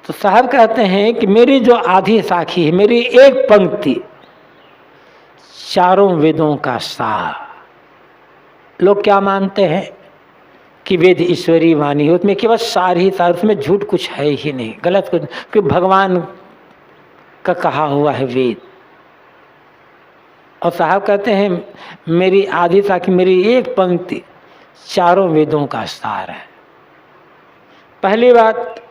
तो साहब कहते हैं कि मेरी जो आधी साखी है, मेरी एक पंक्ति चारों वेदों का सार। लोग क्या मानते हैं कि वेद ईश्वरी वाणी हो, उसमें केवल सार ही सार, उसमें झूठ कुछ है ही नहीं, गलत कुछ, क्योंकि भगवान का कहा हुआ है वेद। और साहब कहते हैं मेरी आधी साखी, मेरी एक पंक्ति चारों वेदों का सार है। पहली बात,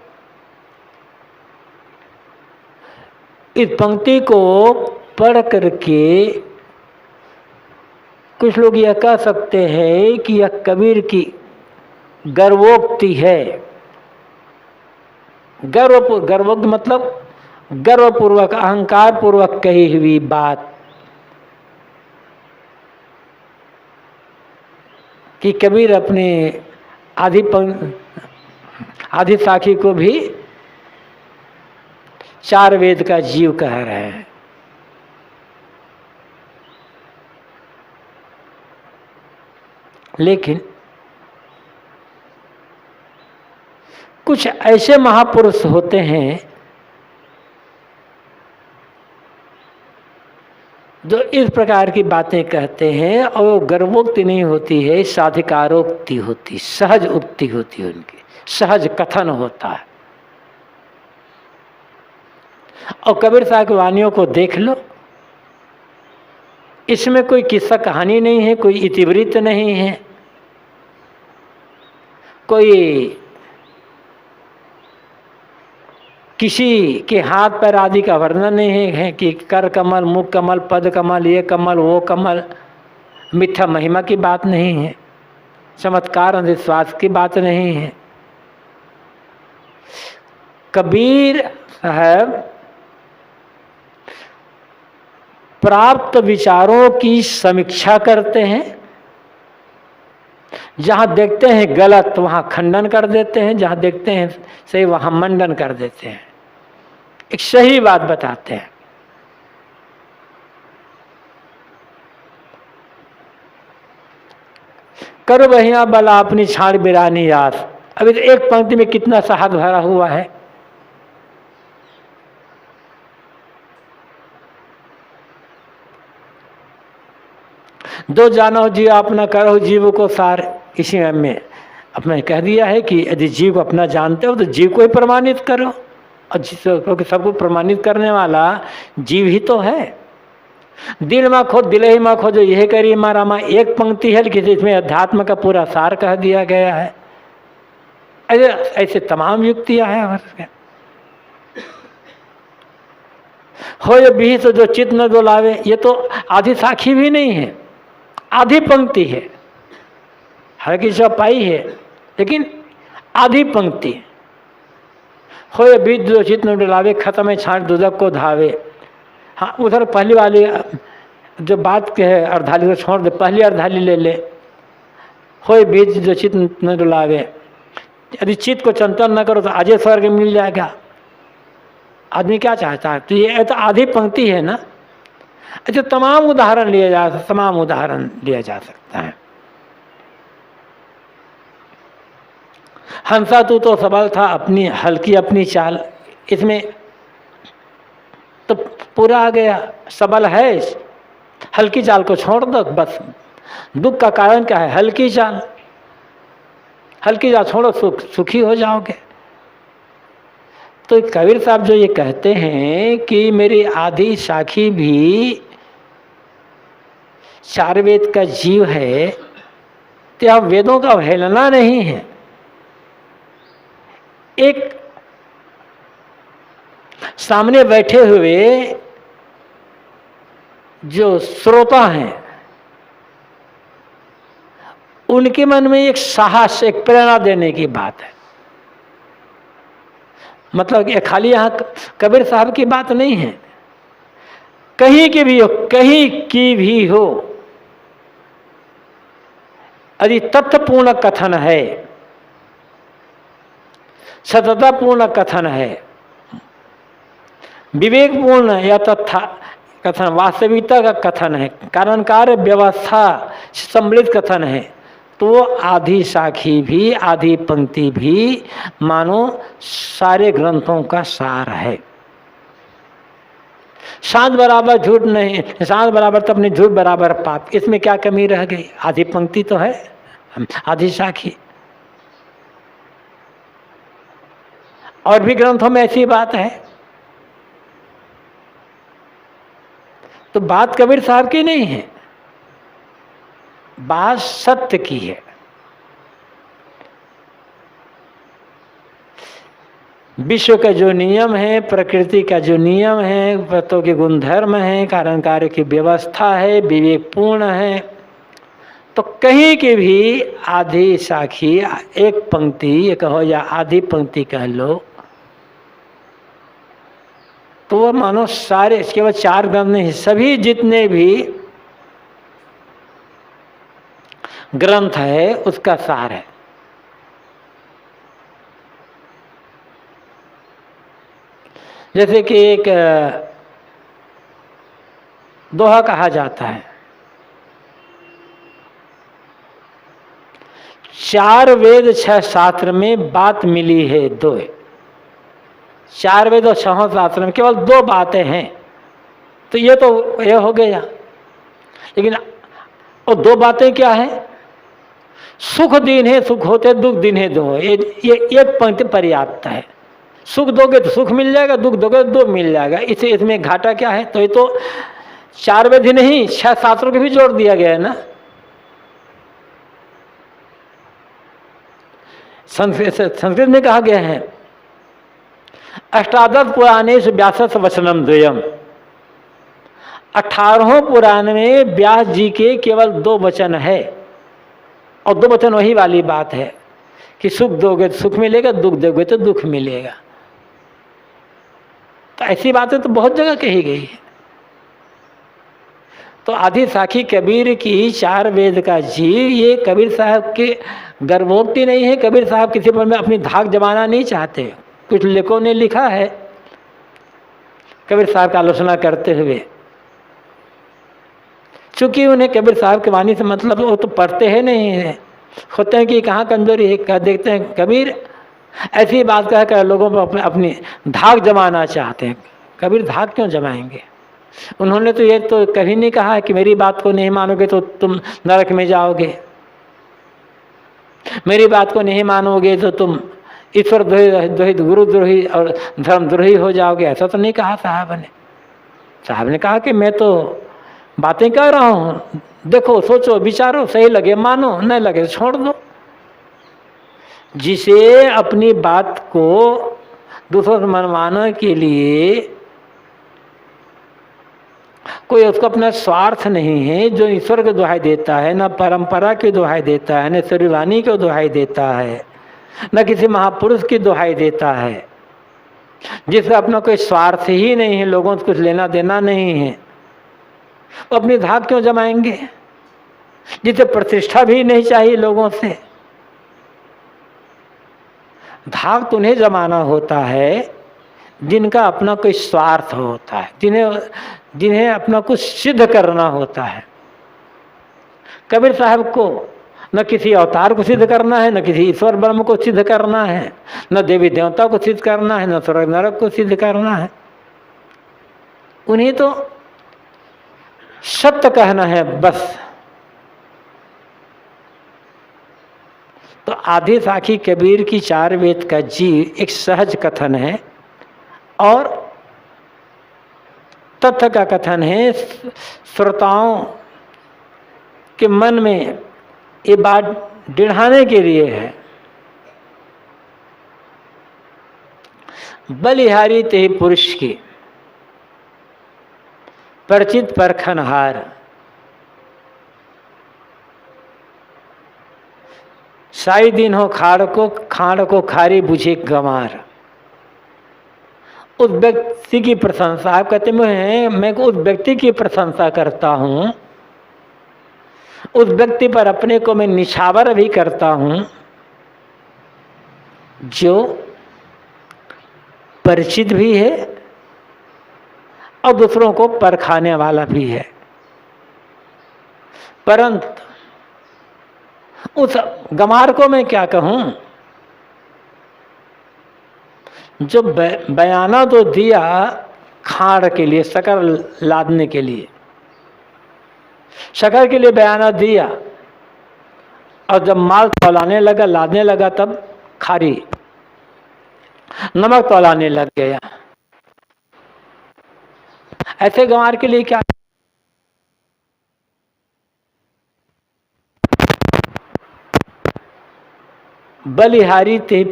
इस पंक्ति को पढ़ करके कुछ लोग यह कह सकते हैं कि यह कबीर की गर्वोक्ति है। गर्वोक्ति मतलब गर्वपूर्वक, अहंकार पूर्वक कही हुई बात, कि कबीर अपने आधी साखी को भी चार वेद का जीव कह रहे हैं। लेकिन कुछ ऐसे महापुरुष होते हैं जो इस प्रकार की बातें कहते हैं, और गर्वोक्ति नहीं होती है, साधिकारोक्ति होती, सहज उक्ति होती है, उनकी सहज कथन होता है। और कबीर साहब की वाणियों को देख लो, इसमें कोई किस्सा कहानी नहीं है, कोई इतिवृत्त नहीं है, कोई किसी के हाथ पैर आदि का वर्णन नहीं है कि कर कमल, मुख कमल, पद कमल, ये कमल, वो कमल, मिथ्या महिमा की बात नहीं है, चमत्कार अंधविश्वास की बात नहीं है। कबीर साहब प्राप्त विचारों की समीक्षा करते हैं, जहां देखते हैं गलत वहां खंडन कर देते हैं, जहां देखते हैं सही वहां मंडन कर देते हैं, एक सही बात बताते हैं। करो बहिया बला अपनी छाड़ बिरानी याद। अभी तो एक पंक्ति में कितना साहस भरा हुआ है। दो जानो जीव अपना करो जीव को सार। इसी में अपने कह दिया है कि यदि जीव को अपना जानते हो तो जीव को ही प्रमाणित करो, और क्योंकि सबको प्रमाणित करने वाला जीव ही तो है। दिल में खो दिल ही में खो जो यह करिए मारा माँ, एक पंक्ति है लेकिन इसमें अध्यात्म का पूरा सार कह दिया गया है। ऐसे तमाम युक्तियां हैं। हो ये भी तो जो चित्त न डोलावे, ये तो आधी साखी भी नहीं है, आधी पंक्ति है, हल्की चौपाई है लेकिन आधी पंक्ति। हो ये बीज जो चित्त न डोलावे, खत्म है छांट दुदक को धावे। हाँ, उधर पहली वाली जो बात के है अर्धाली को छोड़ दे, पहली अर्धाली ले ले। हो ये बीज जो चित्त न डोलावे, यदि चित्त को चंचल न करो तो आजे स्वर्ग मिल जाएगा। आदमी क्या चाहता है? तो ये तो आधी पंक्ति है ना। अच्छा, तमाम उदाहरण लिया जा सकता है। हंसा तू तो सबल था अपनी हल्की अपनी चाल, इसमें तो पूरा आ गया। सबल है, हल्की चाल को छोड़ दो बस। दुख का कारण क्या है? हल्की चाल। हल्की चाल छोड़ो, सुखी हो जाओगे। तो कबीर साहब जो ये कहते हैं कि मेरी आधी साखी भी चार वेद का जीव है, तो यह वेदों का अवहेलना नहीं है। एक सामने बैठे हुए जो श्रोता हैं, उनके मन में एक साहस, एक प्रेरणा देने की बात है। मतलब कि खाली यहाँ कबीर साहब की बात नहीं है, कहीं की भी हो, कहीं की भी हो, यदि तथ्यपूर्ण कथन है, सततापूर्ण कथन है, विवेकपूर्ण या तथा कथन, वास्तविकता का कथन है, कारण कार्य व्यवस्था सम्मिलित कथन है, तो वो आधी साखी भी, आधी पंक्ति भी मानो सारे ग्रंथों का सार है। सात बराबर झूठ नहीं, सात बराबर तो अपने झूठ बराबर पाप, इसमें क्या कमी रह गई? आधी पंक्ति तो है, आधी साखी। और भी ग्रंथों में ऐसी बात है। तो बात कबीर साहब की नहीं है, बात सत्य की है। विश्व का जो नियम है, प्रकृति का जो नियम है, वस्तुओं के गुणधर्म है, कारण कार्य की व्यवस्था है, विवेकपूर्ण है, तो कहीं की भी आधी साखी, एक पंक्ति ये कहो या आधी पंक्ति कह लो, तो वह मानो सारे, केवल 4 ग्रंथ नहीं, सभी जितने भी ग्रंथ है उसका सार है। जैसे कि एक दोहा कहा जाता है, 4 वेद 6 शास्त्र में बात मिली है 2। 4 वेद और 6 शास्त्र में केवल 2 बातें हैं, तो ये हो गया। लेकिन और 2 बातें क्या है? सुख दिन है सुख होते, दुख दिन है दो। ये एक पंक्ति पर्याप्त है। सुख दोगे तो सुख मिल जाएगा, दुख दोगे तो दुख मिल जाएगा। इसमें घाटा क्या है? तो ये तो 4 वेद नहीं, 6 शास्त्रों को भी जोड़ दिया गया है ना। संस्कृत में कहा गया है, अष्टादश पुराणेषु व्यासस्य वचनम द्वयम्। 18 पुराण में व्यास जी के केवल 2 वचन है, और 2 वचन वही वाली बात है कि सुख दोगे तो सुख मिलेगा, दुख दोगे तो दुख मिलेगा। तो ऐसी बातें तो बहुत जगह कही गई है। तो आधी साखी कबीर की 4 वेद का जीव, ये कबीर साहब के गर्भोक्ति नहीं है। कबीर साहब किसी पर में अपनी धाक जमाना नहीं चाहते। कुछ लेखकों ने लिखा है कबीर साहब का आलोचना करते हुए, चूंकि उन्हें कबीर साहब की वाणी से मतलब, वो तो पढ़ते हैं नहीं है, होते हैं कि कहाँ कमजोरी है, कह देखते हैं कबीर ऐसी बात कह कर लोगों पर अपनी धाक जमाना चाहते हैं। कबीर धाक क्यों जमाएंगे? उन्होंने तो ये तो कभी नहीं कहा कि मेरी बात को नहीं मानोगे तो तुम नरक में जाओगे, मेरी बात को नहीं मानोगे तो तुम ईश्वर द्रोही, गुरु द्रोही और धर्म द्रोही हो जाओगे। ऐसा तो नहीं कहा साहब ने। साहब ने कहा कि मैं तो बातें कर रहा हूँ, देखो सोचो विचारो, सही लगे मानो, नहीं लगे तो छोड़ दो। जिसे अपनी बात को दूसरों से मनवाने के लिए कोई उसका अपना स्वार्थ नहीं है, जो ईश्वर को दुहाई देता है, न परंपरा की दुहाई देता है, न श्रीवाणी को दुहाई देता है, न किसी महापुरुष की दुहाई देता है, जिसका अपना कोई स्वार्थ ही नहीं है, लोगों से कुछ लेना देना नहीं है, वो अपनी धाक क्यों जमाएंगे? जिसे प्रतिष्ठा भी नहीं चाहिए लोगों से। धाक तो उन्हें जमाना होता है जिनका अपना कोई स्वार्थ होता है, जिन्हें अपना कुछ सिद्ध करना होता है। कबीर साहब को न किसी अवतार को सिद्ध करना है, न किसी ईश्वर ब्रह्म को सिद्ध करना है, न देवी देवता को सिद्ध करना है, न स्वर्ग नरक को सिद्ध करना है। उन्हें तो सत्य कहना है बस। तो आधी साखी कबीर की 4 वेद का जीव एक सहज कथन है और तथ्य का कथन है। श्रोताओं के मन में ये बात दृढ़ाने के लिए है। बलिहारी ते पुरुष की परिचित परखनहार, साई दिन हो खाड़ को खारी बुझे गंवार। उस व्यक्ति की प्रशंसा, आप कहते हैं मैं उस व्यक्ति की प्रशंसा करता हूँ, उस व्यक्ति पर अपने को मैं निछावर भी करता हूँ जो परिचित भी है और दूसरों को परखाने वाला भी है। परंतु उस गंवार को मैं क्या कहूं, जो बयाना तो दिया खाड़ के लिए, शक्कर लादने के लिए, शक्कर के लिए बयाना दिया, और जब माल तौलाने लगा, लादने लगा, तब खारी नमक तौलाने लग गया। ऐसे गंवार के लिए क्या, बलिहारी ते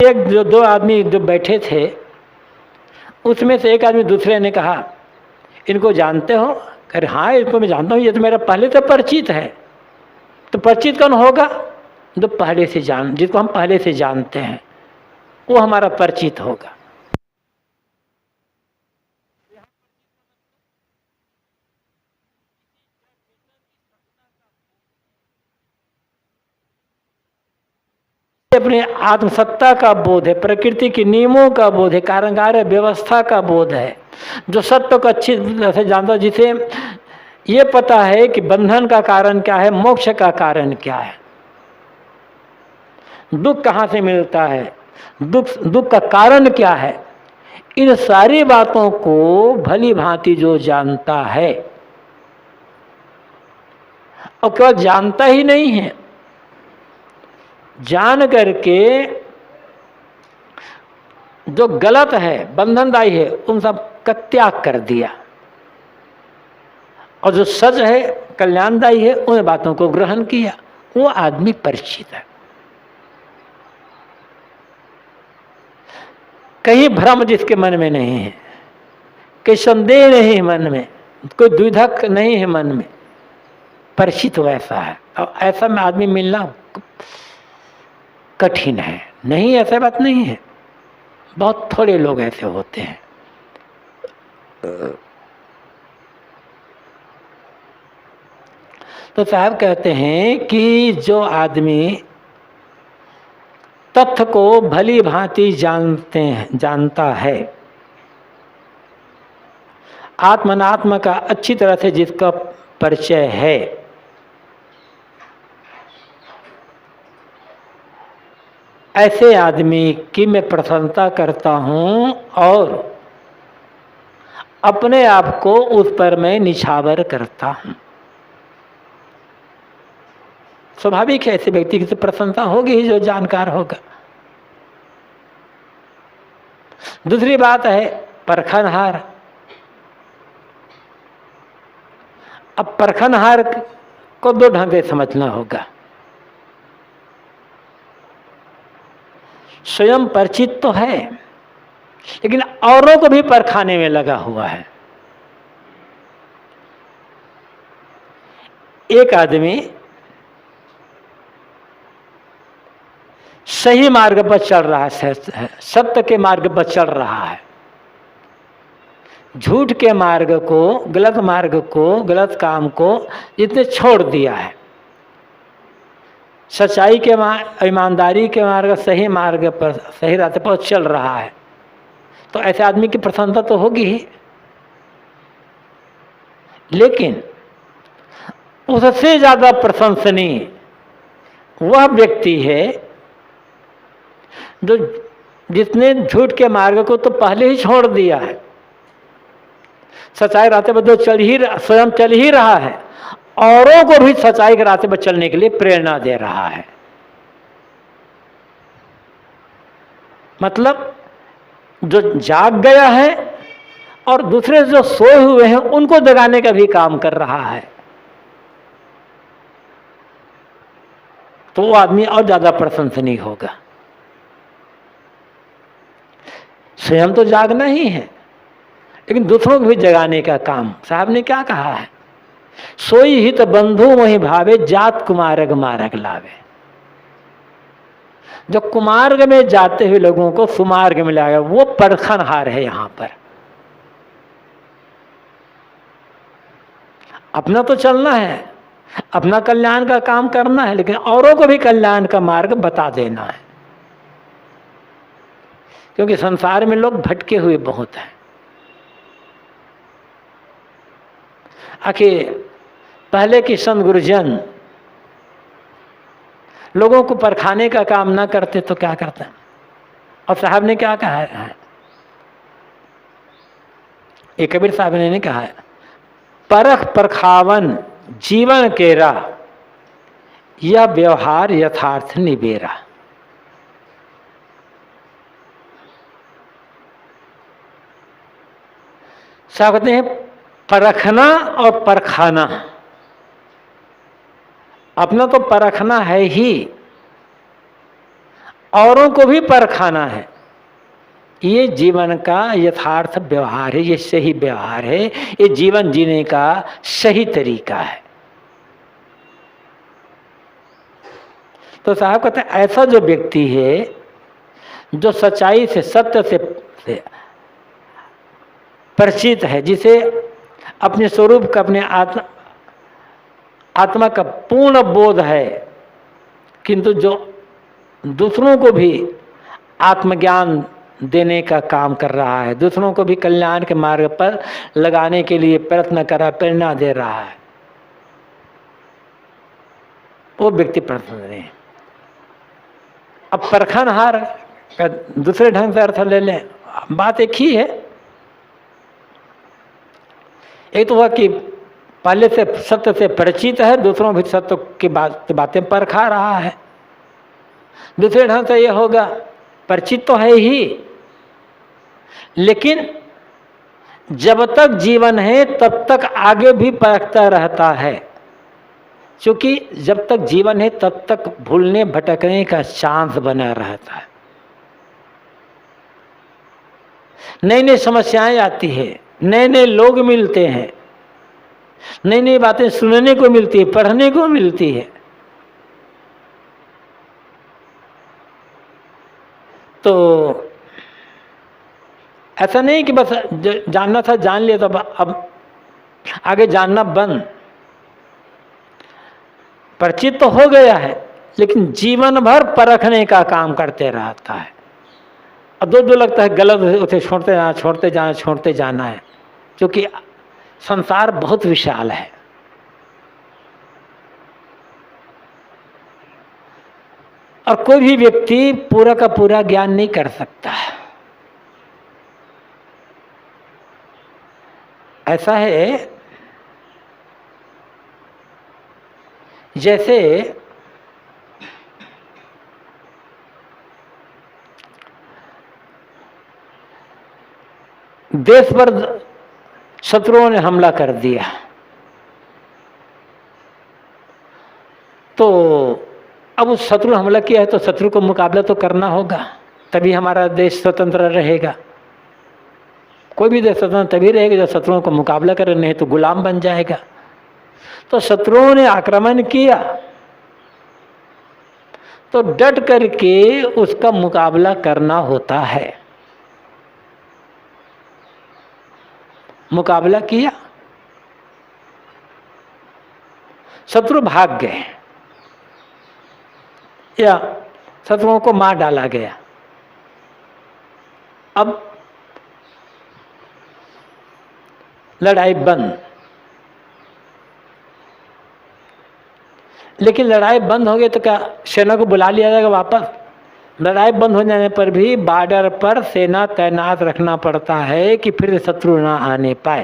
एक जो दो आदमी जो बैठे थे, उसमें से एक आदमी दूसरे ने कहा, इनको जानते हो? अरे हाँ, इनको मैं जानता हूँ, ये तो मेरा पहले से परिचित है। तो परिचित कौन होगा? जो पहले से जिसको हम पहले से जानते हैं, वो हमारा परिचित होगा। अपने आत्मसत्ता का बोध है, प्रकृति के नियमों का बोध है, कारण कार्य व्यवस्था का बोध है, जो सत्य को अच्छी तरह से जानता, जिसे ये पता है कि बंधन का कारण क्या है, मोक्ष का कारण क्या है, दुख कहाँ से मिलता है, दुख का कारण क्या है, इन सारी बातों को भली भांति जो जानता है, और केवल जानता ही नहीं है, जान करके जो गलत है, बंधनदायी है, उन सब का त्याग कर दिया, और जो सच है, कल्याणदायी है, उन बातों को ग्रहण किया, वो आदमी परिचित है। कहीं भ्रम जिसके मन में नहीं है, कोई संदेह नहीं है मन में, कोई द्विधा नहीं है मन में, परिचित वैसा है। और ऐसा में आदमी मिलना कठिन है। नहीं, ऐसा बात नहीं है, बहुत थोड़े लोग ऐसे होते हैं। तो साहब कहते हैं कि जो आदमी तथ्य को भली भांति जानता है, आत्मनात्म का अच्छी तरह से जिसका परिचय है, ऐसे आदमी की मैं प्रशंसा करता हूं और अपने आप को उस पर मैं निछावर करता हूं। स्वाभाविक है, ऐसे व्यक्ति की प्रशंसा होगी ही जो जानकार होगा। दूसरी बात है परखनहार। अब परखनहार को दो ढंग से समझना होगा। स्वयं परिचित तो है, लेकिन औरों को भी परखाने में लगा हुआ है। एक आदमी सही मार्ग पर चल रहा है, सत्य के मार्ग पर चल रहा है, झूठ के मार्ग को, गलत मार्ग को, गलत काम को इसने छोड़ दिया है, सच्चाई के ईमानदारी के मार्ग, सही मार्ग पर, सही रास्ते पर चल रहा है। तो ऐसे आदमी की प्रशंसा तो होगी ही, लेकिन उससे ज्यादा प्रशंसनीय वह व्यक्ति है जो जिसने झूठ के मार्ग को तो पहले ही छोड़ दिया है, सच्चाई रास्ते पर स्वयं चल ही रहा है, औरों को भी सच्चाई के रास्ते पर चलने के लिए प्रेरणा दे रहा है। मतलब जो जाग गया है और दूसरे जो सोए हुए हैं उनको जगाने का भी काम कर रहा है। तो वो आदमी और ज्यादा प्रशंसनीय होगा। स्वयं तो जागना ही है, लेकिन दूसरों को भी जगाने का काम। साहब ने क्या कहा है, सोई हित बंधु मोहि भावे, जात कुमारग मार्ग लावे। जो कुमार्ग में जाते हुए लोगों को सुमार्ग में लाएगा, वो परखनहार है। यहां पर अपना तो चलना है, अपना कल्याण का काम करना है, लेकिन औरों को भी कल्याण का मार्ग बता देना है। क्योंकि संसार में लोग भटके हुए बहुत हैं। आखिर पहले के संत गुरुजन लोगों को परखाने का काम ना करते तो क्या करते हैं? और साहब ने क्या कहा है, एक कबीर साहब ने कहा है, परख परखावन जीवन केरा, यह व्यवहार यथार्थ निबेरा। साहब कहते हैं परखना और परखाना, अपना तो परखना है ही, औरों को भी परखाना है। ये जीवन का यथार्थ व्यवहार है, ये सही व्यवहार है, ये जीवन जीने का सही तरीका है। तो साहब कहते हैं ऐसा जो व्यक्ति है जो सच्चाई से, सत्य से परिचित है, जिसे अपने स्वरूप का, अपने आत्मा का पूर्ण बोध है, किंतु जो दूसरों को भी आत्मज्ञान देने का काम कर रहा है, दूसरों को भी कल्याण के मार्ग पर लगाने के लिए प्रयत्न कर रहा है, प्रेरणा दे रहा है, वो व्यक्ति प्रशंसनीय है। अब परखनहार का दूसरे ढंग से अर्थ ले लें, बात एक ही है। एक तो वह कि पहले से सत्य से परिचित है, दूसरों भी सत्य की बातें परखा रहा है। दूसरे ढंग से यह होगा, परिचित तो है ही, लेकिन जब तक जीवन है तब तक आगे भी परखता रहता है, क्योंकि जब तक जीवन है तब तक भूलने भटकने का चांस बना रहता है। नई नई समस्याएं आती है, नए नए लोग मिलते हैं, नई नई बातें सुनने को मिलती है, पढ़ने को मिलती है। तो ऐसा नहीं कि बस जानना था जान लिया, तो अब आगे जानना बंद। परिचित तो हो गया है, लेकिन जीवन भर परखने का काम करते रहता है। अब दो लगता है गलत उसे छोड़ते जाना है, क्योंकि संसार बहुत विशाल है। और कोई भी व्यक्ति पूरा का पूरा ज्ञान नहीं कर सकता। ऐसा है जैसे देश पर शत्रुओं ने हमला कर दिया, तो अब उस शत्रु हमला किया है तो शत्रु को मुकाबला तो करना होगा, तभी हमारा देश स्वतंत्र रहेगा। कोई भी देश स्वतंत्र तभी रहेगा जब शत्रुओं को मुकाबला करे, नहीं तो गुलाम बन जाएगा। तो शत्रुओं ने आक्रमण किया तो डट करके उसका मुकाबला करना होता है। मुकाबला किया, शत्रु भाग गए या शत्रुओं को मार डाला गया। अब लड़ाई बंद, लेकिन लड़ाई बंद हो गई तो क्या सेना को बुला लिया जाएगा वापस? लड़ाई बंद हो जाने पर भी बॉर्डर पर सेना तैनात रखना पड़ता है कि फिर शत्रु ना आने पाए।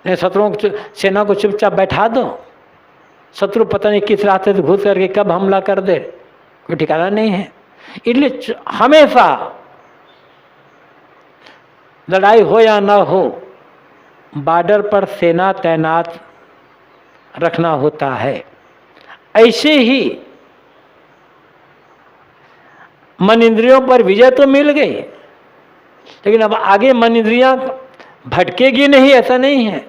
नहीं, शत्रुओं को, सेना को चुपचाप बैठा दो, शत्रु पता नहीं किस रास्ते से घुस करके कब हमला कर दे, कोई ठिकाना नहीं है। इसलिए हमेशा लड़ाई हो या ना हो, बॉर्डर पर सेना तैनात रखना होता है। ऐसे ही मन इंद्रियों पर विजय तो मिल गई, लेकिन अब आगे मन इंद्रियां भटकेगी नहीं, ऐसा नहीं है।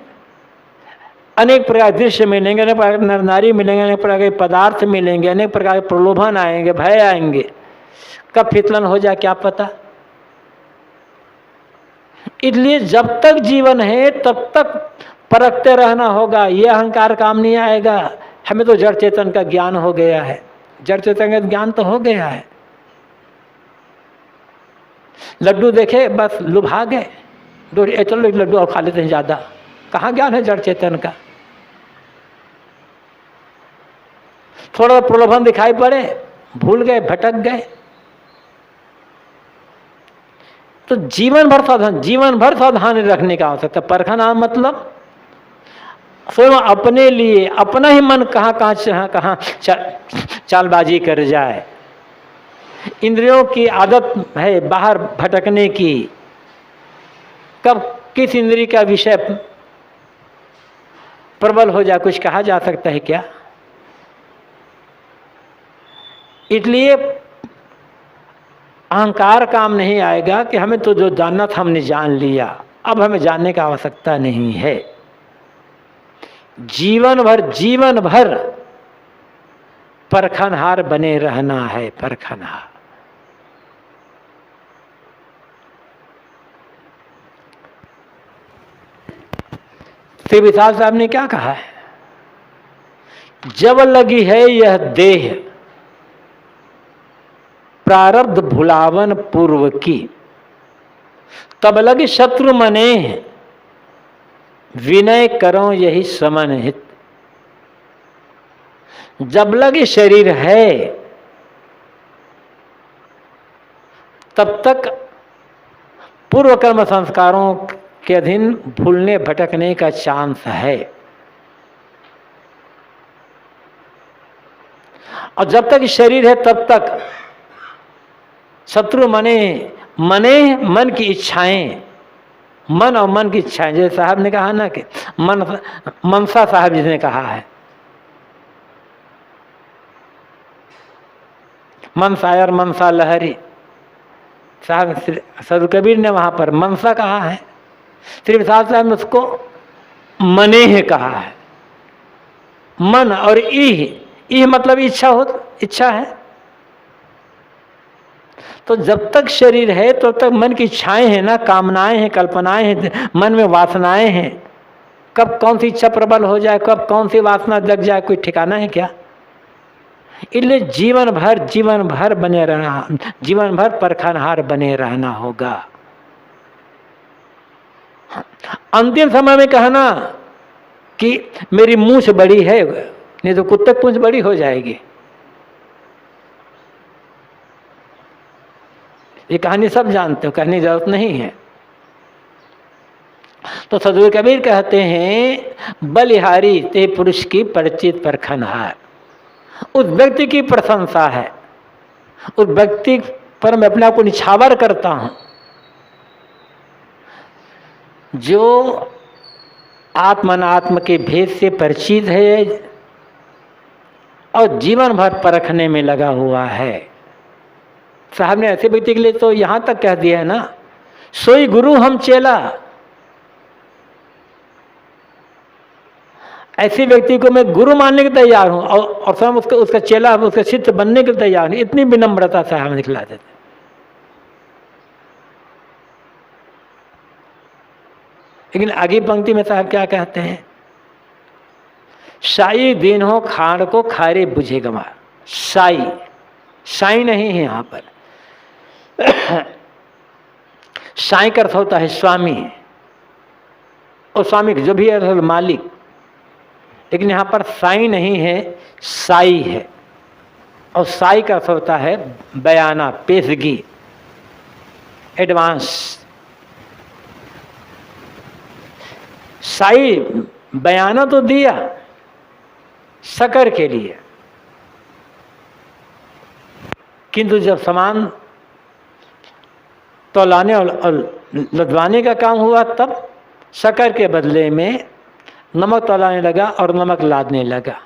अनेक प्रकार के दृश्य मिलेंगे, अनेक प्रकार के नर नारी मिलेंगे, अनेक प्रकार के पदार्थ मिलेंगे, अनेक प्रकार के प्रलोभन आएंगे, भय आएंगे, कब फितलन हो जाए क्या पता। इसलिए जब तक जीवन है तब तक परखते रहना होगा। ये अहंकार काम नहीं आएगा। हमें तो जड़ चेतन का ज्ञान हो गया है, जड़ चेतन का ज्ञान तो हो गया है। लड्डू देखे बस लुभा गए, चलो एक लड्डू और खा लेते हैं, ज़्यादा कहाँ ज्ञान है जड़ चेतन का। थोड़ा प्रलोभन दिखाई पड़े, भूल गए, भटक गए। तो जीवन भर सावधानी रखने का आवश्यकता। परखना मतलब स्वयं अपने लिए अपना ही मन कहाँ चालबाजी कर जाए। इंद्रियों की आदत है बाहर भटकने की, कब किस इंद्रिय का विषय प्रबल हो जाए कुछ कहा जा सकता है क्या। इसलिए अहंकार काम नहीं आएगा कि हमें तो जो जानना था हमने जान लिया, अब हमें जानने की आवश्यकता नहीं है। जीवन भर परखनहार बने रहना है, परखनहार। श्री विशाल साहब ने क्या कहा है, जब लगी है यह देह प्रारब्ध भुलावन पूर्व की, तब लगी शत्रु मने विनय करो यही समन हित। जब लगी शरीर है तब तक पूर्व कर्म संस्कारों के अधीन भूलने भटकने का चांस है, और जब तक शरीर है तब तक शत्रु मने मन की इच्छाएं, मन और मन की इच्छाएं, जैसे साहब ने कहा ना कि मनसा साहब जिसने कहा है, मनसायर मनसा लहरी साहब, सदगुरु कबीर ने वहां पर मनसा कहा है, श्री विशाल साहब ने उसको मनेह कहा है। मन और इह मतलब इच्छा है। तो जब तक शरीर है तो तक मन की इच्छाएं हैं ना, कामनाएं हैं, कल्पनाएं हैं, मन में वासनाएं हैं। कब कौन सी इच्छा प्रबल हो जाए, कब कौन सी वासना जग जाए, कोई ठिकाना है क्या। इसलिए जीवन भर बने रहना, जीवन भर परखनहार बने रहना होगा। अंतिम समय में कहना कि मेरी मूंछ बड़ी है, नहीं तो कुत्ते की पूंछ बड़ी हो जाएगी। ये कहानी सब जानते हो, कहने की जरूरत नहीं है। तो सदगुरु कबीर कहते हैं, बलिहारी ते पुरुष की परिचित परखनहार। उस व्यक्ति की प्रशंसा है, उस व्यक्ति पर मैं अपने आप को निछावर करता हूं जो आत्मनात्म के भेद से परिचित है और जीवन भर परखने में लगा हुआ है। साहब ने ऐसे व्यक्ति के लिए तो यहां तक कह दिया है ना, सोई गुरु हम चेला। ऐसे व्यक्ति को मैं गुरु मानने के तैयार हूं और स्वयं उसका चेला, उसका शिष्य बनने के तैयार हूं। इतनी विनम्रता साहब दिखला देते। लेकिन आगे पंक्ति में साहब क्या कहते हैं, साई दिन हो खाड़ को खारे बुझे गवा। साई नहीं है यहां पर। साई का अर्थ होता है स्वामी, और स्वामी जो भी है मालिक। लेकिन यहां पर साई नहीं है, साई है। और साई का अर्थ होता है बयाना, पेशगी, एडवांस। साई बयाना तो दिया शकर के लिए, किंतु जब सामान तौलाने और लदवाने का काम हुआ तब शकर के बदले में नमक तौलाने लगा और नमक लादने लगा।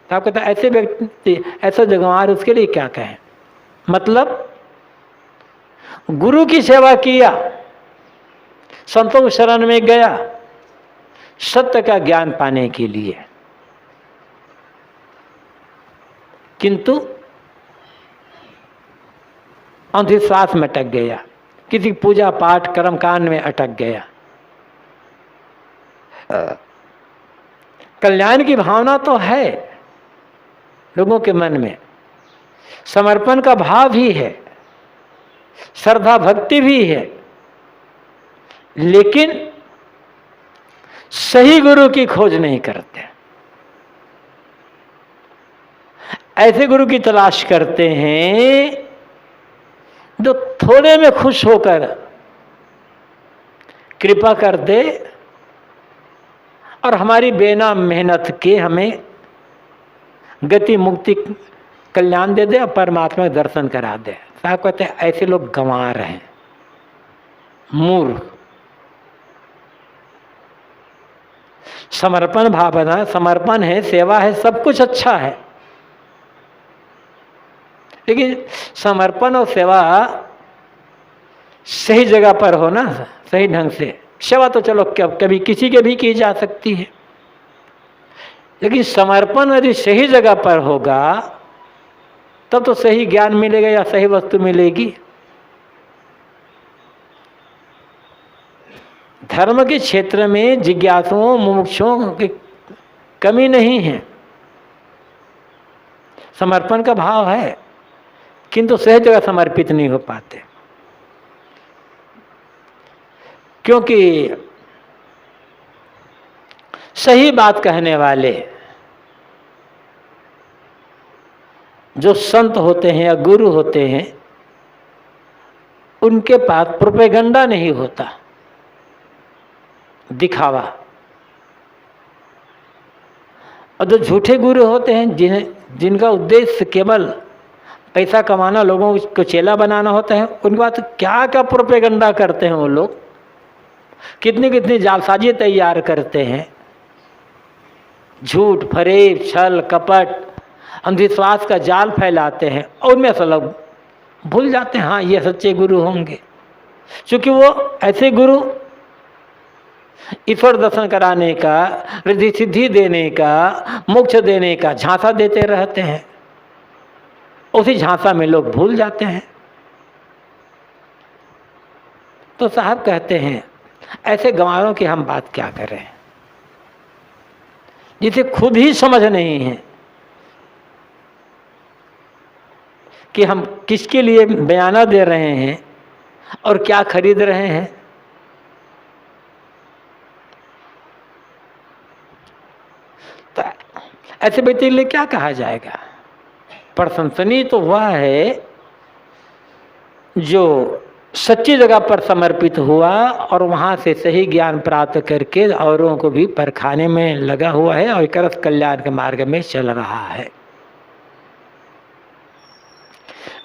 तो आप कहते हैं ऐसे व्यक्ति, ऐसा जगवार, उसके लिए क्या कहें। मतलब गुरु की सेवा किया, संतों के शरण में गया सत्य का ज्ञान पाने के लिए, किंतु अंधविश्वास में अटक गया, किसी पूजा पाठ कर्मकांड में अटक गया। कल्याण की भावना तो है लोगों के मन में, समर्पण का भाव भी है, श्रद्धा भक्ति भी है, लेकिन सही गुरु की खोज नहीं करते। ऐसे गुरु की तलाश करते हैं जो थोड़े में खुश होकर कृपा कर दे और हमारी बिना मेहनत के हमें गति मुक्ति कल्याण दे दे और परमात्मा के दर्शन करा दे। साहब कहते हैं ऐसे लोग गंवार हैं, मूर्ख। समर्पण भावना, समर्पण है, सेवा है, सब कुछ अच्छा है, लेकिन समर्पण और सेवा सही जगह पर हो ना, सही ढंग से। सेवा तो चलो कभी किसी के भी की जा सकती है, लेकिन समर्पण यदि सही जगह पर होगा तब तो सही ज्ञान मिलेगा या सही वस्तु मिलेगी। धर्म के क्षेत्र में जिज्ञासुओं मुमुक्षुओं की कमी नहीं है, समर्पण का भाव है, किंतु सही जगह समर्पित नहीं हो पाते, क्योंकि सही बात कहने वाले जो संत होते हैं या गुरु होते हैं, उनके पास प्रोपेगेंडा नहीं होता, दिखावा। और जो झूठे गुरु होते हैं, जिनका उद्देश्य केवल पैसा कमाना, लोगों को चेला बनाना होता है, उनके बाद क्या क्या प्रोपेगेंडा करते हैं वो लोग, कितनी कितनी जालसाजी तैयार करते हैं, झूठ फरेब छल कपट अंधविश्वास का जाल फैलाते हैं, और उनमें से लोग भूल जाते हैं हाँ ये सच्चे गुरु होंगे, क्योंकि वो ऐसे गुरु ईश्वर दर्शन कराने का, रिद्धि सिद्धि देने का, मोक्ष देने का झांसा देते रहते हैं, उसी झांसा में लोग भूल जाते हैं। तो साहब कहते हैं ऐसे गंवारों की हम बात क्या करें, जिसे खुद ही समझ नहीं है कि हम किसके लिए बयाना दे रहे हैं और क्या खरीद रहे हैं। तो ऐसे व्यक्ति के लिए क्या कहा जाएगा। प्रशंसनीय तो वह है जो सच्ची जगह पर समर्पित हुआ और वहाँ से सही ज्ञान प्राप्त करके औरों को भी परखाने में लगा हुआ है और एक रस कल्याण के मार्ग में चल रहा है।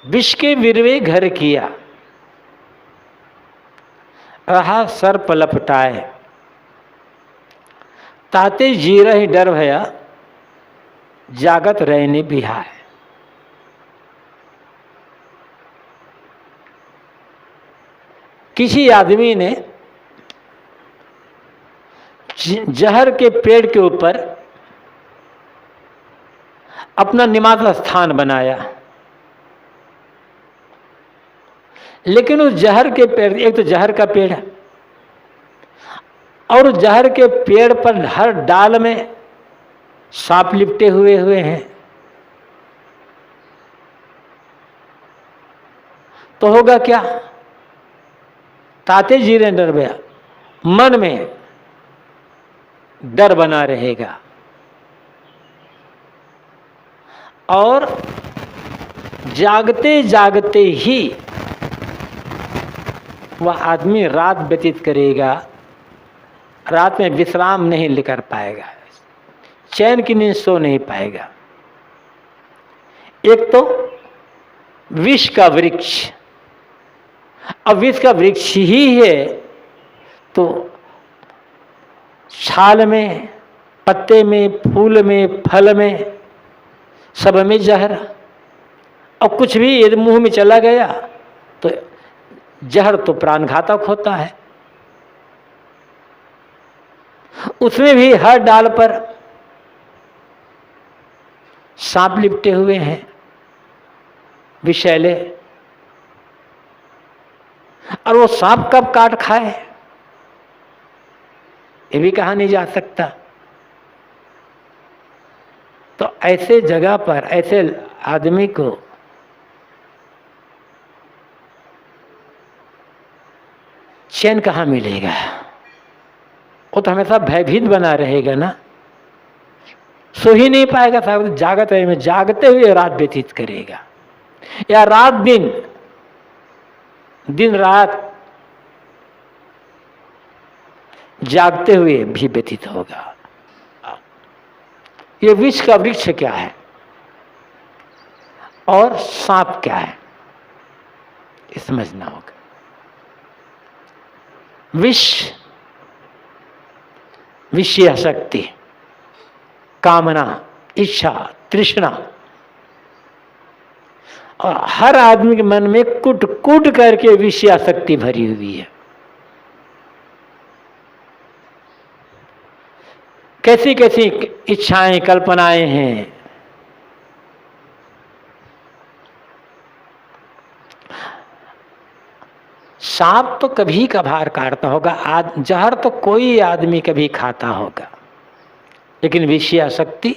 विष के विरवे घर किया, रहा सर्प लपटाए, ताते जी रही डर भया, जागत रहने बिहाय। किसी आदमी ने जहर के पेड़ के ऊपर अपना निवास स्थान बनाया, लेकिन उस जहर के पेड़, एक तो जहर का पेड़ है और उस जहर के पेड़ पर हर डाल में सांप लिपटे हुए हैं, तो होगा क्या। ताते जीरे डर गया, मन में डर बना रहेगा और जागते जागते ही वह आदमी रात व्यतीत करेगा, रात में विश्राम नहीं लेकर पाएगा, चैन की नींद सो नहीं पाएगा। एक तो विष का वृक्ष, अब विष का वृक्ष ही है तो छाल में, पत्ते में, फूल में, फल में सब में जहर, और कुछ भी यदि मुंह में चला गया तो जहर तो प्राणघातक होता है। उसमें भी हर डाल पर सांप लिपटे हुए हैं, विषैले, और वो सांप कब काट खाए ये भी कहा नहीं जा सकता। तो ऐसे जगह पर ऐसे आदमी को चैन कहाँ मिलेगा? वो तो हमेशा भयभीत बना रहेगा ना, सो ही नहीं पाएगा, साहब जागत में जागते हुए रात व्यतीत करेगा, या रात दिन, दिन रात जागते हुए भी व्यतीत होगा। ये विष का वृक्ष क्या है और सांप क्या है ये समझना होगा। विष विषय शक्ति, कामना, इच्छा, तृष्णा, और हर आदमी के मन में कुट कुट करके विषय शक्ति भरी हुई है। कैसी कैसी इच्छाएं, कल्पनाएं हैं। सांप तो कभी कभार काटता होगा, जहर तो कोई आदमी कभी खाता होगा, लेकिन विषय शक्ति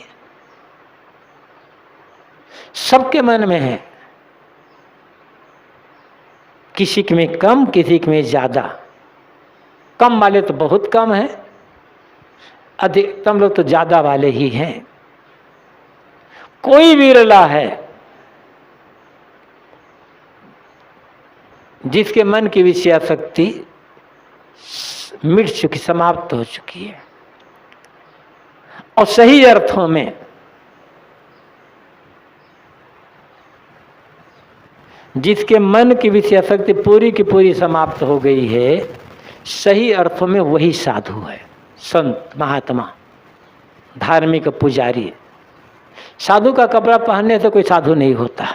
सबके मन में है, किसी के में कम, किसी के में ज्यादा। कम वाले तो बहुत कम है, अधिकतम लोग तो ज्यादा वाले ही हैं। कोई विरला है जिसके मन की विषय शक्ति मिट चुकी, समाप्त हो चुकी है, और सही अर्थों में जिसके मन की विषय शक्ति पूरी की पूरी समाप्त हो गई है, सही अर्थों में वही साधु है, संत, महात्मा, धार्मिक पुजारी। साधु का कपड़ा पहनने से कोई साधु नहीं होता।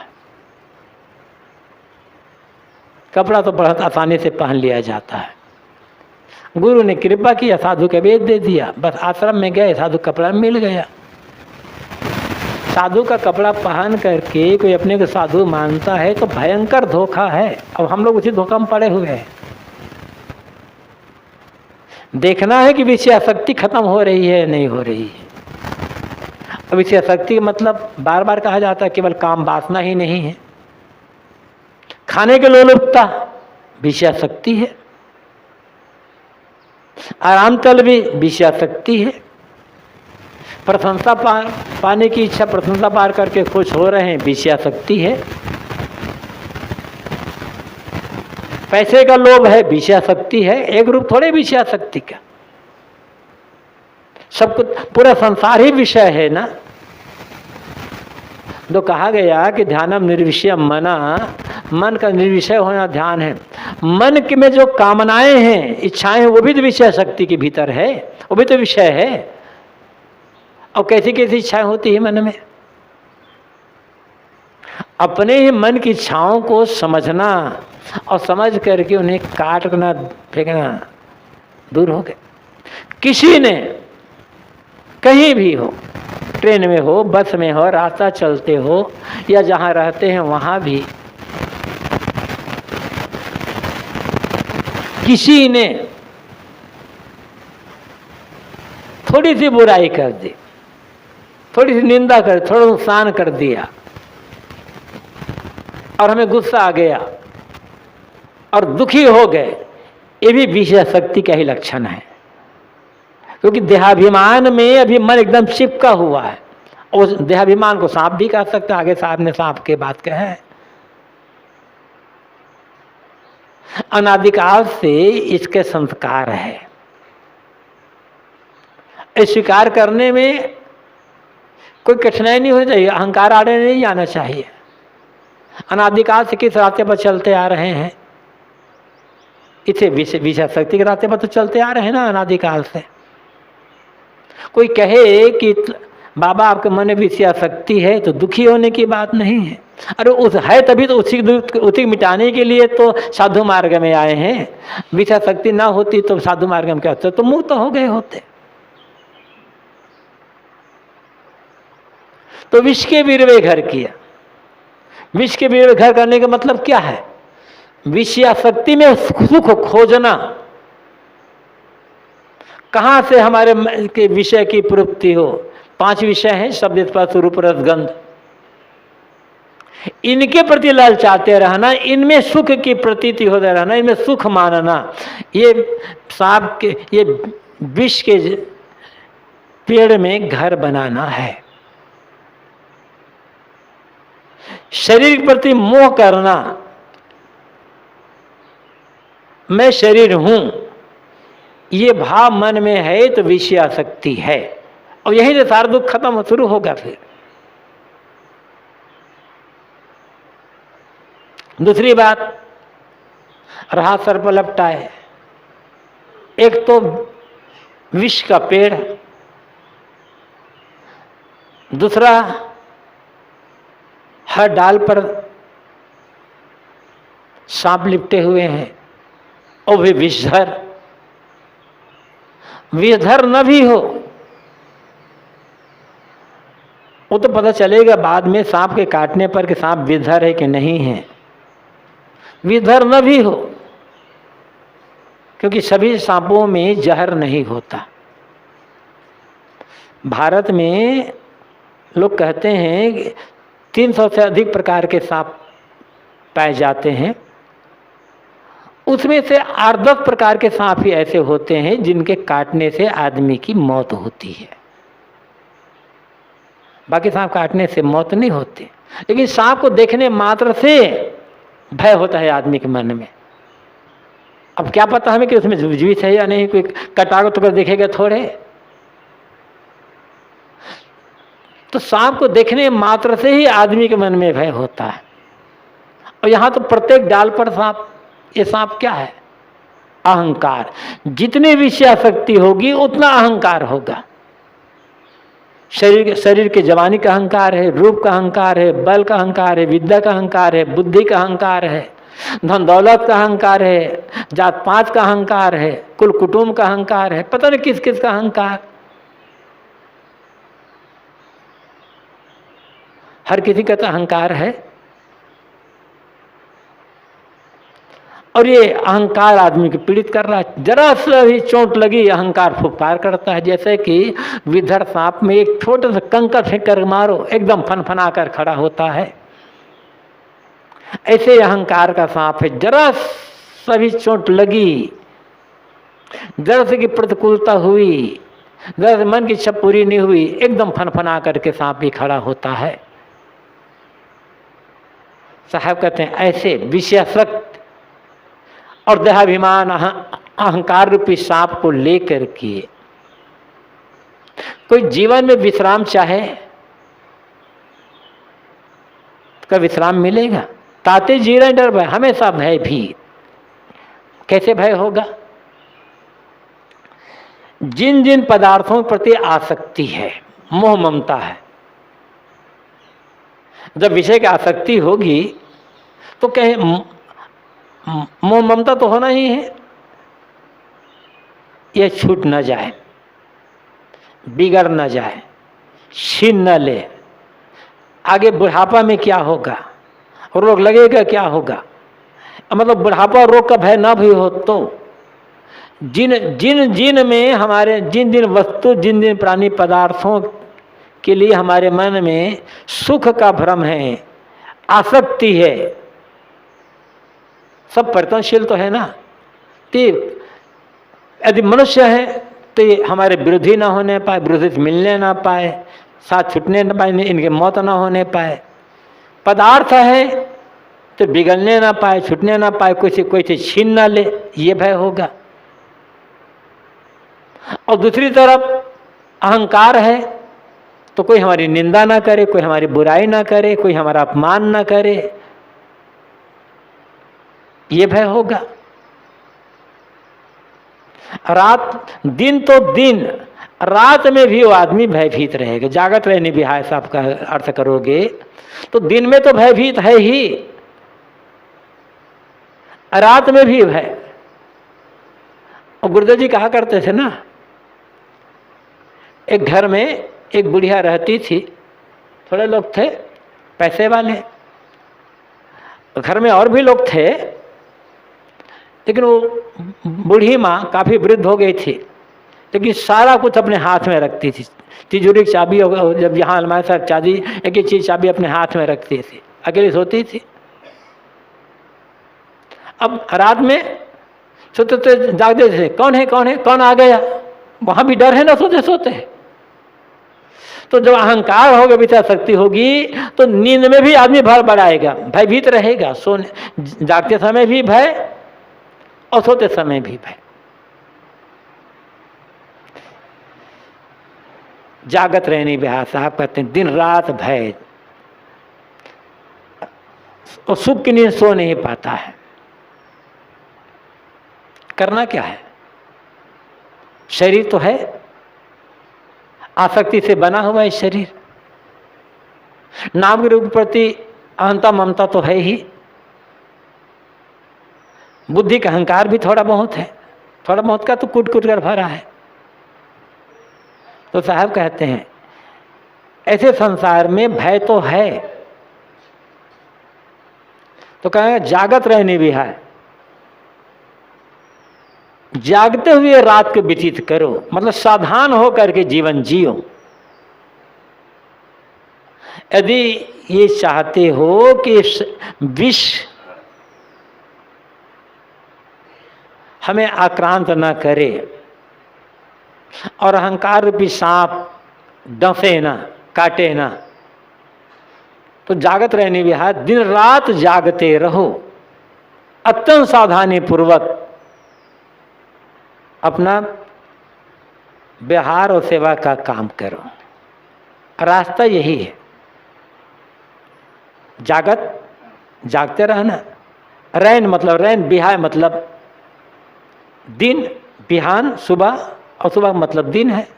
कपड़ा तो बहुत आसानी से पहन लिया जाता है। गुरु ने कृपा किया, साधु का वेद दे दिया, बस आश्रम में गए, साधु कपड़ा मिल गया। साधु का कपड़ा पहन करके कोई अपने को साधु मानता है तो भयंकर धोखा है। अब हम लोग उसी धोखा में पड़े हुए हैं। देखना है कि विषय शक्ति खत्म हो रही है, नहीं हो रही है। अब विषय शक्ति का मतलब बार बार कहा जाता है केवल काम वासना ही नहीं है। खाने के लोलुपता विषय शक्ति है, आराम तल भी विषय शक्ति है, प्रशंसा पाने की इच्छा, प्रशंसा पार करके खुश हो रहे हैं, विषय शक्ति है, पैसे का लोभ है, विषय शक्ति है। एक रूप थोड़े विषय शक्ति का, सब कुछ पूरा संसार ही विषय है ना। तो कहा गया कि ध्यानम निर्विषय मना, मन का निर्विषय होना ध्यान है। मन के में जो कामनाएं हैं, इच्छाएं हैं, वो भी तो विषय शक्ति के भीतर है, वो भी तो विषय है। और कैसी कैसी इच्छाएं होती है मन में, अपने ही मन की इच्छाओं को समझना और समझ करके उन्हें काटना, फेंकना दूर हो गए। किसी ने कहीं भी हो, ट्रेन में हो, बस में हो, रास्ता चलते हो, या जहां रहते हैं वहां भी किसी ने थोड़ी सी बुराई कर दी, थोड़ी सी निंदा कर, थोड़ा नुकसान कर दिया, और हमें गुस्सा आ गया और दुखी हो गए, ये भी विषय शक्ति का ही लक्षण है। क्योंकि देहाभिमान में अभी मन एकदम चिपका हुआ है। और देहाभिमान को सांप भी कह सकते हैं, आगे साहब ने सांप के बात कहे हैं। अनादिकाल से इसके संस्कार है, स्वीकार करने में कोई कठिनाई नहीं होनी चाहिए, अहंकार आड़े नहीं जाना चाहिए। अनादिकाल से किस रास्ते पर चलते आ रहे हैं, इसे विषय शक्ति के रास्ते पर तो चलते आ रहे हैं ना अनादिकाल से। कोई कहे कि बाबा आपके मन में विषयासक्ति है तो दुखी होने की बात नहीं है। अरे उस है तभी तो उसी मिटाने के लिए तो साधु मार्ग में आए हैं। विषयासक्ति ना होती तो साधु मार्ग में क्या होता, तो मुक्त हो गए होते। तो विष के बीरवे घर किया। विष के बीरवे घर करने का मतलब क्या है? विषयासक्ति में सुख खोजना। कहां से हमारे के विषय की प्राप्ति हो? 5 विषय हैं, शब्द स्पर्श रूप रस गंध। इनके प्रति ललचाते रहना, इनमें सुख की प्रतीति होते रहना, इनमें सुख मानना, ये सांप के, ये विष के पेड़ में घर बनाना है। शरीर के प्रति मोह करना, मैं शरीर हूं, ये भाव मन में है तो विषयासक्ति है, और यही से सारा दुख खत्म शुरू होगा। फिर दूसरी बात, रहा सर्प लपटाए। एक तो विष का पेड़, दूसरा हर डाल पर सांप लिपटे हुए हैं, और भी विषधर। विषधर न भी हो वो तो पता चलेगा बाद में सांप के काटने पर कि सांप विषधर है कि नहीं है। विषधर न भी हो, क्योंकि सभी सांपों में जहर नहीं होता। भारत में लोग कहते हैं कि 300 से अधिक प्रकार के सांप पाए जाते हैं। उसमें से 8-10 प्रकार के सांप ही ऐसे होते हैं जिनके काटने से आदमी की मौत होती है। बाकी सांप काटने से मौत नहीं होती, लेकिन सांप को देखने मात्र से भय होता है आदमी के मन में। अब क्या पता हमें कि उसमें विष है या नहीं, कोई कटाको तो देखेगा थोड़े। तो सांप को देखने मात्र से ही आदमी के मन में भय होता है। और यहां तो प्रत्येक डाल पर सांप। ये सांप क्या है? अहंकार। जितनी विषयासक्ति होगी उतना अहंकार होगा। शरीर के जवानी का अहंकार है, रूप का अहंकार है, बल का अहंकार है, विद्या का अहंकार है, बुद्धि का अहंकार है, धन दौलत का अहंकार है, जात पात का अहंकार है, कुल कुटुंब का अहंकार है, पता नहीं किस किस का अहंकार। हर किसी का तो अहंकार है। और ये अहंकार आदमी को पीड़ित कर रहा है। जरा सा भी चोट लगी अहंकार फुफकार करता है। जैसे कि विषधर सांप में एक छोटे से कंकर फेंक कर मारो, एकदम फनफना कर खड़ा होता है। ऐसे अहंकार का सांप है। जरा सा भी चोट लगी, जरा से की प्रतिकूलता हुई, जरा से मन की इच्छा पूरी नहीं हुई, एकदम फनफना करके सांप भी खड़ा होता है। साहब कहते हैं ऐसे विषयासक्त और देहाभिमान अहंकार रूपी सांप को लेकर के कोई जीवन में विश्राम चाहे तो विश्राम मिलेगा? ताते जीरा डर भय, हमेशा भय भी। कैसे भय होगा? जिन जिन पदार्थों के प्रति आसक्ति है, मोह ममता है, जब विषय की आसक्ति होगी तो कहीं मोह ममता तो होना ही है। ये छूट न जाए, बिगड़ न जाए, छीन न ले। आगे बुढ़ापा में क्या होगा, रोग लगेगा क्या होगा, मतलब बुढ़ापा रोग का भय ना भी हो तो जिन में हमारे जिन वस्तु जिन प्राणी पदार्थों के लिए हमारे मन में सुख का भ्रम है, आसक्ति है, सब परिवर्तनशील तो है ना। तो यदि मनुष्य है तो ये हमारे विरोधी ना होने पाए, विरोधी से मिलने ना पाए, साथ छूटने ना पाए, इनके मौत ना होने पाए। पदार्थ है तो बिगड़ने ना पाए, छूटने ना पाए, कोई से छीन ना ले, ये भय होगा। और दूसरी तरफ अहंकार है तो कोई हमारी निंदा ना करे, कोई हमारी बुराई ना करे, कोई हमारा अपमान ना करे, ये भय होगा। रात दिन तो दिन रात में भी वो आदमी भयभीत रहेगा। जागत रहने भी है, साहब का अर्थ करोगे तो दिन में तो भयभीत है ही, रात में भी भय। और गुरुदेव जी कहा करते थे ना, एक घर में एक बुढ़िया रहती थी, थोड़े लोग थे पैसे वाले, घर में और भी लोग थे, लेकिन वो बूढ़ी माँ काफ़ी वृद्ध हो गई थी, लेकिन सारा कुछ अपने हाथ में रखती थी। तिजोरी की चाबी, जब यहाँ अलमारी साथ चाबी, एक एक चीज़ चाबी अपने हाथ में रखती थी, अकेली सोती थी। अब रात में सोते सोते जागते थे, कौन है कौन है, कौन आ गया, वहाँ भी डर है ना सोते सोते। तो जब अहंकार होगा, विचार शक्ति होगी, तो नींद में भी आदमी भर बढ़ाएगा, भयभीत रहेगा। सोने जागते समय भी भय और सोते समय भी भय। जागत रहने बिहार साहब कहते हैं दिन रात भय, और सुख की नींद सो नहीं पाता है। करना क्या है? शरीर तो है, आसक्ति से बना हुआ है शरीर, नाम के रूप प्रति अहंता ममता तो है ही, बुद्धि का अहंकार भी थोड़ा बहुत है, थोड़ा बहुत का तो कूट कूट कर भरा है। तो साहब कहते हैं ऐसे संसार में भय तो है, तो कहेंगे जागत रहने भी है, जागते हुए रात को व्यतीत करो, मतलब सावधान होकर के जीवन जियो। यदि ये चाहते हो कि विष हमें आक्रांत न करे और अहंकार रूपी सांप डंसे ना, काटे ना, तो जागत रहने भी है, दिन रात जागते रहो, अत्यंत सावधानी पूर्वक अपना व्यवहार और सेवा का काम करो। रास्ता यही है, जागते रहना। रैन मतलब रैन, बिहाय मतलब दिन, बिहान सुबह, और सुबह मतलब दिन है।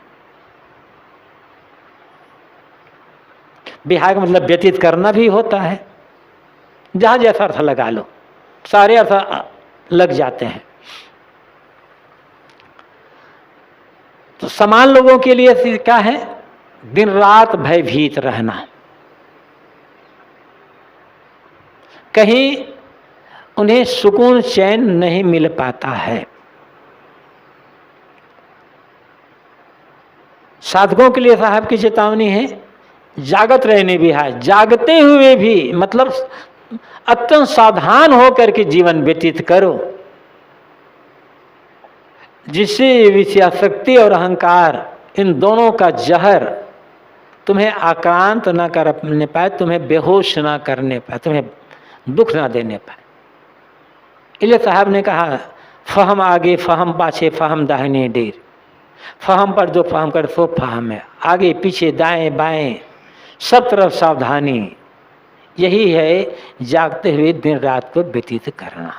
बिहाय का मतलब व्यतीत करना भी होता है, जहाँ जैसा अर्थ लगा लो, सारे अर्थ लग जाते हैं। तो समान लोगों के लिए क्या है? दिन रात भयभीत रहना, कहीं उन्हें सुकून चैन नहीं मिल पाता है। साधकों के लिए साहब की चेतावनी है, जागत रहने भी है, जागते हुए भी मतलब अत्यंत सावधान होकर के जीवन व्यतीत करो, जिससे विषयासक्ति और अहंकार इन दोनों का जहर तुम्हें आक्रांत न करने पाए, तुम्हें बेहोश ना करने पाए, तुम्हें दुख ना देने पाए। इसलिए साहब ने कहा, फहम आगे फहम पाछे फहम दाहिने डेर, फहम पर जो फहम कर सो फहम है, आगे पीछे दाएं बाएं सब तरफ सावधानी। यही है जागते हुए दिन रात को व्यतीत करना।